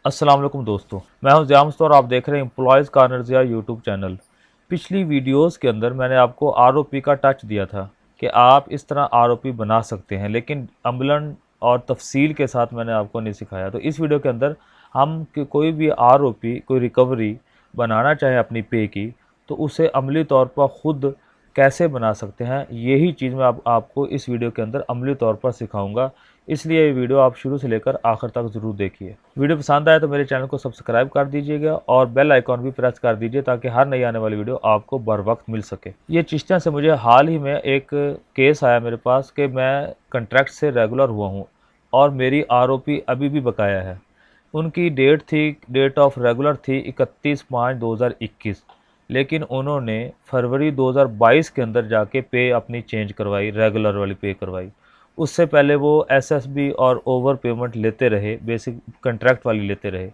अस्सलाम वालेकुम दोस्तों, मैं हूं ज़ियामस्त और आप देख रहे हैं एम्प्लॉयज़ कॉर्नर या यूट्यूब चैनल। पिछली वीडियोस के अंदर मैंने आपको आरओपी का टच दिया था कि आप इस तरह आरओपी बना सकते हैं, लेकिन अमलन और तफसील के साथ मैंने आपको नहीं सिखाया। तो इस वीडियो के अंदर हम कोई भी आरओपी, कोई रिकवरी बनाना चाहें अपनी पे की, तो उसे अमली तौर पर ख़ुद कैसे बना सकते हैं, यही चीज़ मैं आपको इस वीडियो के अंदर अमली तौर पर सिखाऊंगा। इसलिए ये वीडियो आप शुरू से लेकर आखिर तक ज़रूर देखिए। वीडियो पसंद आए तो मेरे चैनल को सब्सक्राइब कर दीजिएगा और बेल आइकॉन भी प्रेस कर दीजिए ताकि हर नई आने वाली वीडियो आपको बर वक्त मिल सके। ये चिश्तियाँ से मुझे हाल ही में एक केस आया मेरे पास कि मैं कंट्रैक्ट से रेगुलर हुआ हूँ और मेरी आरओपी अभी भी बकाया है। उनकी डेट ऑफ रेगुलर थी 31/5/2021, लेकिन उन्होंने फरवरी 2022 के अंदर जाके पे अपनी चेंज करवाई, रेगुलर वाली पे करवाई। उससे पहले वो एसएसबी और ओवर पेमेंट लेते रहे, बेसिक कंट्रैक्ट वाली लेते रहे।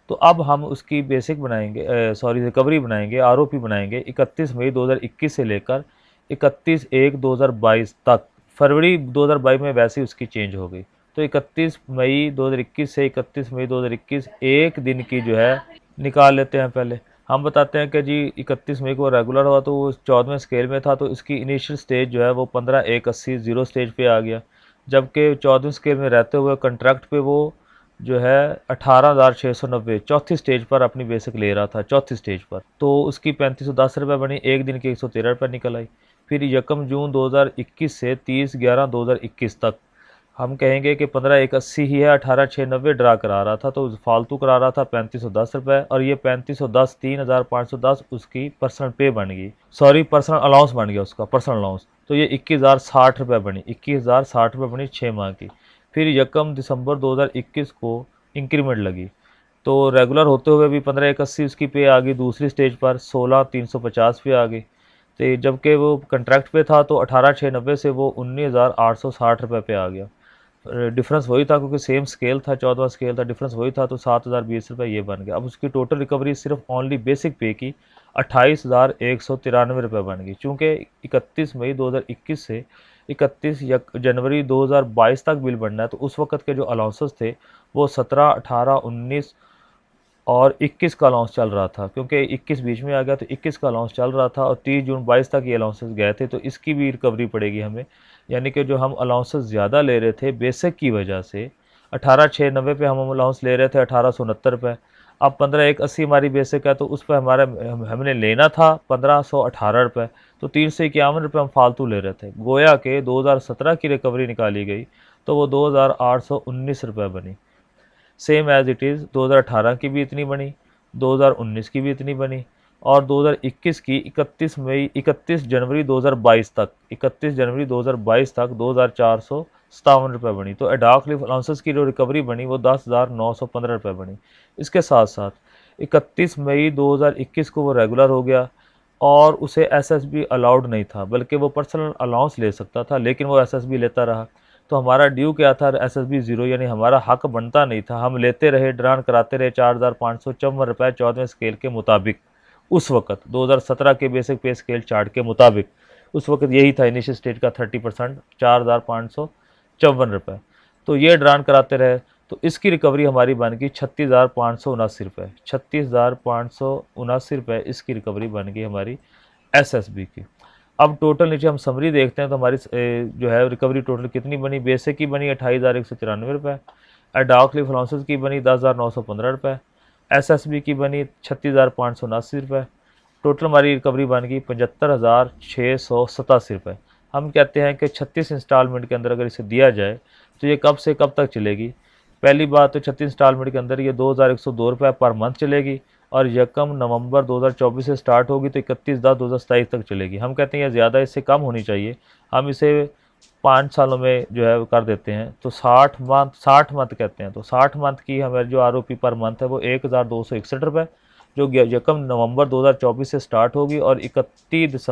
तो अब हम उसकी बेसिक बनाएंगे, रिकवरी बनाएंगे, आरओपी बनाएंगे 31 मई 2021 से लेकर 31/1/2022 तक। फरवरी 2022 में वैसे ही उसकी चेंज हो गई, तो 31 मई 2021 से 31 मई 2021 एक दिन की जो है निकाल लेते हैं। पहले हम बताते हैं कि जी 31 मई को रेगुलर हुआ तो वो 14वें स्केल में था, तो इसकी इनिशियल स्टेज जो है वो 15/1/80 जीरो स्टेज पे आ गया, जबकि 14वें स्केल में रहते हुए कंट्रैक्ट पे वो जो है 18,690 चौथी स्टेज पर अपनी बेसिक ले रहा था। चौथी स्टेज पर तो उसकी 3510 रुपये बनी, एक दिन की 113 रुपये निकल आई। फिर 1 जून 2021 से 30/11/2021 तक हम कहेंगे कि 15/1/80 ही है, 18,690 ड्रा करा रहा था, तो फालतू करा रहा था 3510 रुपये, और ये 3510 3,510 उसकी पर्सनल पे बन गई, पर्सनल अलाउंस बन गया उसका पर्सनल अलाउंस। तो ये 21,060 रुपये बनी, 21,060 रुपये बनी 6 माह की। फिर 1 दिसंबर 2021 को इंक्रीमेंट लगी, तो रेगुलर होते हुए भी 15/1/80 उसकी पे आ गई, दूसरी स्टेज पर 16,350 पे आ गई। तो जबकि वो कंट्रैक्ट पे था तो 18,690 से वो 19,860 रुपये पे आ गया। डिफरेंस वही था क्योंकि सेम स्केल था, 14वां स्केल था, डिफरेंस वही था, तो 7,020 रुपये ये बन गया। अब उसकी टोटल रिकवरी सिर्फ ओनली बेसिक पे की 28,193 रुपये बन गई। चूँकि 31 मई 2021 से 31 जनवरी 2022 तक बिल बनना है, तो उस वक्त के जो अलाउंसेस थे वो 17, 18, 19 और 21 का अलाउंस चल रहा था, क्योंकि 21 बीच में आ गया तो 21 का अलाउंस चल रहा था और 30 जून 22 तक ये अलाउंसेस गए थे, तो इसकी भी रिकवरी पड़ेगी हमें। यानी कि जो हम अलाउंसेस ज़्यादा ले रहे थे बेसिक की वजह से, 18,690 पे हम अलाउंस ले रहे थे 1,869 रुपये। अब 15/1/80 हमारी बेसिक है, तो उस पर हमारा हमने लेना था 1,518 रुपये, तो 351 रुपये हम फालतू ले रहे थे। गोया के 2017 की रिकवरी निकाली गई तो वो 2,819 रुपये बनी। सेम एज़ इट इज़ 2018 की भी इतनी बनी, 2019 की भी इतनी बनी, और 2021 की 31 जनवरी 2022 तक, 31 जनवरी 2022 तक 2,457 रुपये बनी। तो एडॉक लीफ अलाउंसेस की जो रिकवरी बनी वो 10,915 रुपये बनी। इसके साथ साथ 31 मई 2021 को वो रेगुलर हो गया और उसे एसएसबी अलाउड नहीं था, बल्कि वो पर्सनल अलाउंस ले सकता था, लेकिन वो एसएसबी लेता रहा। तो हमारा ड्यू क्या था, एसएसबी ज़ीरो, यानी हमारा हक बनता नहीं था। हम लेते रहे, ड्रान कराते रहे 4,554 रुपये 14वें स्केल के मुताबिक। उस वक्त 2017 के बेसिक पे स्केल चार्ट के मुताबिक उस वक्त यही था इनिशियल स्टेज का 30%, 4,554 रुपये। तो ये ड्रान कराते रहे, तो इसकी रिकवरी हमारी बन गई 36,579 रुपये। 36,579 रुपये इसकी रिकवरी बन गई हमारी एसएसबी की। अब टोटल नीचे हम समरी देखते हैं तो हमारी जो है रिकवरी टोटल कितनी बनी। बेसिक की बनी 28,194 रुपये, एडॉक लीफ अलाउंसेस की बनी 10,915 रुपये, एसएसबी की बनी 36,579 रुपये। टोटल हमारी रिकवरी बन गई 75,687 रुपये। हम कहते हैं कि 36 इंस्टॉलमेंट के अंदर अगर इसे दिया जाए तो ये कब से कब तक चलेगी। पहली बात तो 36 इंस्टॉलमेंट के अंदर ये 2,102 रुपये पर मंथ चलेगी, और 1 नवंबर 2024 से स्टार्ट होगी तो 31/10/2027 तक चलेगी। हम कहते हैं ये ज़्यादा इससे कम होनी चाहिए, हम इसे 5 सालों में जो है कर देते हैं, तो 60 मंथ कहते हैं। तो 60 मंथ की हमारी जो आरओपी पर मंथ है वो 1,261 रुपये, जो 1 नवंबर 2024 से स्टार्ट होगी और 31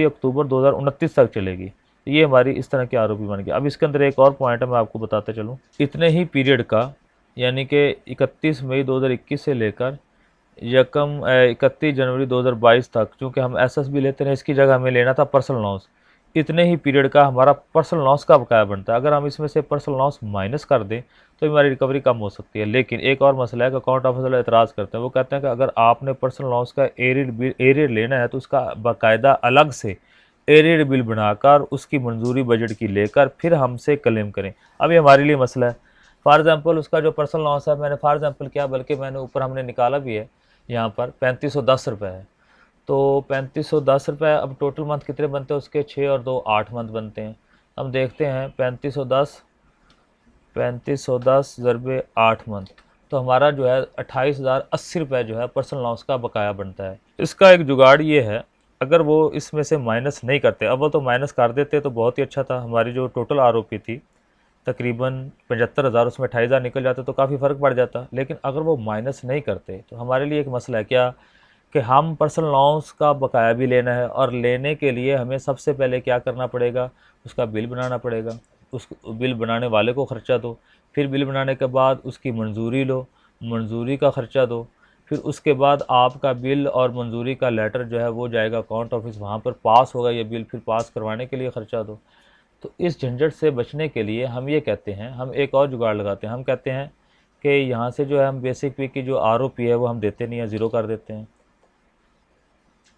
अक्टूबर 2029 तक चलेगी। तो ये हमारी इस तरह की आरओपी बन गई। अब इसके अंदर एक और पॉइंट है, मैं आपको बताते चलूँ। इतने ही पीरियड का, यानी कि 31 मई 2021 से लेकर 31 जनवरी 2022 तक, चूँकि हम एसएसबी लेते रहे, इसकी जगह हमें लेना था पर्सनल अलाउंस। इतने ही पीरियड का हमारा पर्सनल लॉस का बकाया बनता है। अगर हम इसमें से पर्सनल लॉस माइनस कर दें तो हमारी रिकवरी कम हो सकती है। लेकिन एक और मसला है कि अकाउंट ऑफिस वाले एतराज़ करते हैं, वो कहते हैं कि अगर आपने पर्सनल लॉस का एरियर लेना है तो उसका बाकायदा अलग से एरियर बिल बनाकर उसकी मंजूरी बजट की लेकर फिर हमसे क्लेम करें। अब ये हमारे लिए मसला है। फॉर एग्जांपल उसका जो पर्सनल लॉस है, मैंने फॉर एग्जांपल किया, बल्कि मैंने ऊपर हमने निकाला भी है, यहाँ पर 3510 रुपये है। तो 3510 रुपये, अब टोटल मंथ कितने बनते हैं उसके? 6 और 2 8 मंथ बनते हैं। हम देखते हैं 3510 ज़रबे 8 मंथ, तो हमारा जो है 28,080 रुपये जो है पर्सनल लॉस का बकाया बनता है। इसका एक जुगाड़ ये है, अगर वो इसमें से माइनस नहीं करते, अव्वल तो माइनस कर देते तो बहुत ही अच्छा था, हमारी जो टोटल आरओपी थी तकरीबन 75,000, उसमें 28,000 निकल जाते तो काफ़ी फ़र्क पड़ जाता। लेकिन अगर वो माइनस नहीं करते तो हमारे लिए एक मसला है क्या, कि हम पर्सनल लॉन्स का बकाया भी लेना है, और लेने के लिए हमें सबसे पहले क्या करना पड़ेगा, उसका बिल बनाना पड़ेगा। उस बिल बनाने वाले को ख़र्चा दो, फिर बिल बनाने के बाद उसकी मंजूरी लो, मंजूरी का ख़र्चा दो, फिर उसके बाद आपका बिल और मंजूरी का लेटर जो है वो जाएगा अकाउंट ऑफिस, वहाँ पर पास होगा ये बिल, फिर पास करवाने के लिए ख़र्चा दो। तो इस झंझट से बचने के लिए हम ये कहते हैं, हम एक और जुगाड़ लगाते हैं। हम कहते हैं कि यहाँ से जो है हम बेसिक पे की जो आरओपी है वो हम देते नहीं है, ज़ीरो कर देते हैं।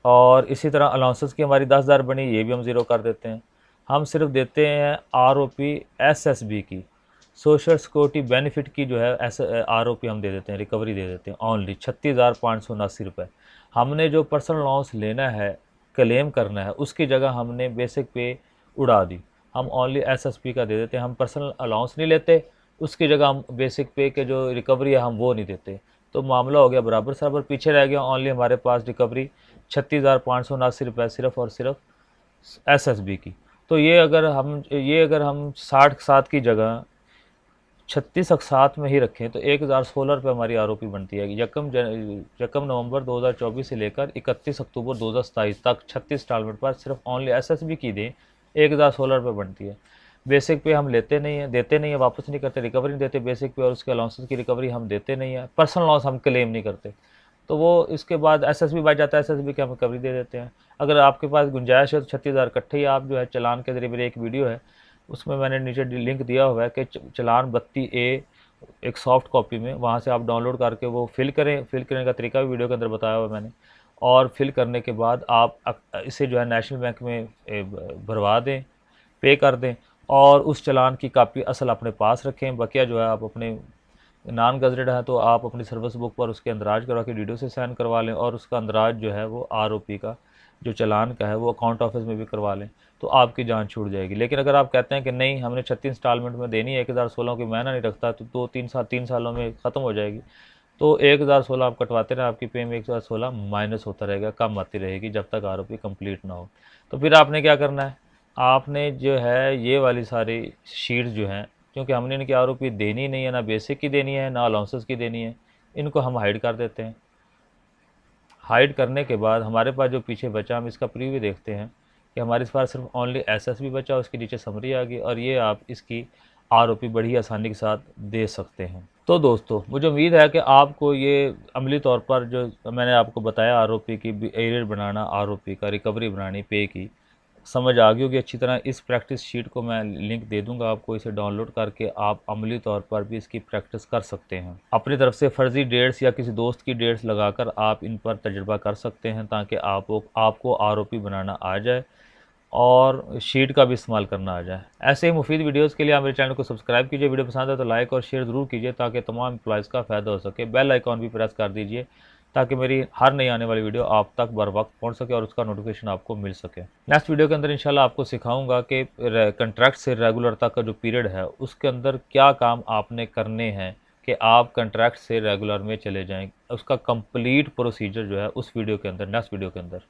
और इसी तरह अलाउंसेस की हमारी 10,000 बनी, ये भी हम ज़ीरो कर देते हैं। हम सिर्फ देते हैं आरओपी एसएसबी की, सोशल सिक्योरिटी बेनिफिट की जो है आरओपी हम दे देते हैं, रिकवरी दे देते हैं ओनली 36,579 रुपये। हमने जो पर्सनल लॉस लेना है, क्लेम करना है, उसकी जगह हमने बेसिक पे उड़ा दी, हम ओनली एसएसपी का दे देते हैं। हम पर्सनल अलाउंस नहीं लेते, उसकी जगह हम बेसिक पे के जो रिकवरी है हम वो नहीं देते। तो मामला हो गया बराबर सराबर, पीछे रह गया ओनली हमारे पास रिकवरी 36,579 रुपये सिर्फ़ और सिर्फ एसएसबी की। तो ये अगर हम 60 की जगह 36 में ही रखें तो 1,016 रुपये हमारी आरओपी बनती है। यकम नवंबर 2024 से लेकर 31 अक्टूबर 2027 तक 36 इंस्टॉलमेंट पर सिर्फ ओनली एसएसबी की दें, 1,016 रुपये बनती है। बेसिक पे हम लेते नहीं हैं, देते नहीं हैं, वापस नहीं करते, रिकवरी नहीं देते बेसिक पे, और उसके अलाउंसेस की रिकवरी हम देते नहीं हैं, पर्सनल लॉस हम क्लेम नहीं करते। तो वो इसके बाद एसएसबी बच जाता है, एसएसबी की हम रिकवरी दे देते हैं। अगर आपके पास गुंजाइश है तो 36,000 इकट्ठे ही आप जो है चलान के ज़रिए, मेरी एक वीडियो है उसमें मैंने नीचे लिंक दिया हुआ है कि चलान 32A एक सॉफ्ट कॉपी में, वहाँ से आप डाउनलोड करके वो फिल करें। फिल करने का तरीका भी वीडियो के अंदर बताया हुआ है मैंने। और फिल करने के बाद आप इसे जो है नेशनल बैंक में भरवा दें, पे कर दें, और उस चलान की कापी असल अपने पास रखें। बकिया जो है आप अपने नॉन गज़टेड है तो आप अपनी सर्विस बुक पर उसके अंदराज करवा के डीडीओ से साइन करवा लें, और उसका अंदराज जो है वो आरओपी का जो चलान का है वो अकाउंट ऑफिस में भी करवा लें, तो आपकी जान छूट जाएगी। लेकिन अगर आप कहते हैं कि नहीं हमने 36 इंस्टॉलमेंट में देनी है, 1,016 की महीना नहीं रखता, तो 2-3 सालों में ख़त्म हो जाएगी। तो 1,016 आप कटवाते रहें, आपकी पे में 1,016 माइनस होता रहेगा, कम आती रहेगी जब तक आरओपी कंप्लीट ना हो। तो फिर आपने क्या करना है, आपने जो है ये वाली सारी शीट्स जो हैं, क्योंकि हमने इनकी आरओपी देनी नहीं है, ना बेसिक की देनी है ना अलाउंसेस की देनी है, इनको हम हाइड कर देते हैं। हाइड करने के बाद हमारे पास जो पीछे बचा, हम इसका प्रीव्यू देखते हैं कि हमारे पास सिर्फ ओनली एसएसबी बचा, उसके नीचे समरी आ गई, और ये आप इसकी आरओपी बड़ी आसानी के साथ दे सकते हैं। तो दोस्तों मुझे उम्मीद है कि आपको ये अमली तौर पर जो मैंने आपको बताया, आरओपी की एरियर बनाना, आरओपी का रिकवरी बनानी, पे की, समझ आ गई होगी अच्छी तरह। इस प्रैक्टिस शीट को मैं लिंक दे दूंगा आपको, इसे डाउनलोड करके आप अमली तौर पर भी इसकी प्रैक्टिस कर सकते हैं। अपनी तरफ से फ़र्ज़ी डेट्स या किसी दोस्त की डेट्स लगाकर आप इन पर तजुर्बा कर सकते हैं, ताकि आपको आरओपी बनाना आ जाए और शीट का भी इस्तेमाल करना आ जाए। ऐसे ही मुफीद वीडियोज़ के लिए आप मेरे चैनल को सब्सक्राइब कीजिए, वीडियो पसंद है तो लाइक और शेयर ज़रूर कीजिए, ताकि तमाम एम्प्लॉयज़ का फ़ायदा हो सके। बेल आइकॉन भी प्रेस कर दीजिए ताकि मेरी हर नई आने वाली वीडियो आप तक बर वक्त पहुँच सके और उसका नोटिफिकेशन आपको मिल सके। नेक्स्ट वीडियो के अंदर इंशाल्लाह आपको सिखाऊंगा कि कंट्रैक्ट से रेगुलर तक का जो पीरियड है उसके अंदर क्या काम आपने करने हैं कि आप कंट्रैक्ट से रेगुलर में चले जाएँ। उसका कंप्लीट प्रोसीजर जो है उस वीडियो के अंदर, नेक्स्ट वीडियो के अंदर।